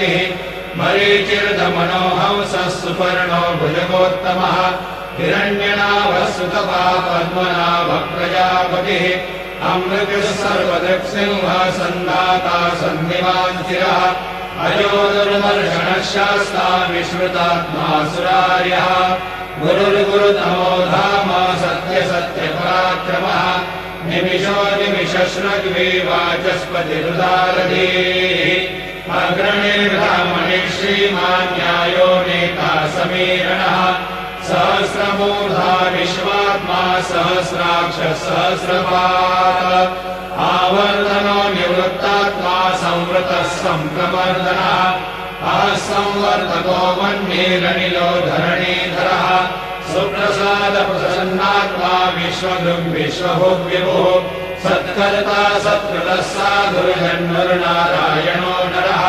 प्रजापतिः मरीचिर्दमनोहंसः सुपर्णो भुजगोत्तमः हिरण्यनाभः सुतपः पद्मनाभः प्रजापतिः अमृतः सर्वदृक्सिंहः सन्दाता सन्धिवाञ्चिरः अजो दुर्मर्षणः शास्ता विश्रुतात्मा सुरार्यः गुरुर्गुरुतमो धाम सत्यसत्यपराक्रमः निमिषो निमिषश्रग्वे वाचस्पतिरुदारधीः अग्रणिर्ब्राह्मणिः श्रीमान् न्यायो नेता समीरणः सहस्रमूर्धा विश्वात्मा सहस्राक्षः सहस्रपात् आवर्तनो निवृत्तात्मा संवृतः सम्प्रमर्दनः संवर्तको मन्येरनिलो धरणीधरः सुप्रसादप्रसन्नात्मा विश्वभुग्विश्वभुग्विभुः सत्कर्ता सत्कृतः साधुर्जन्मरुनारायणो नरः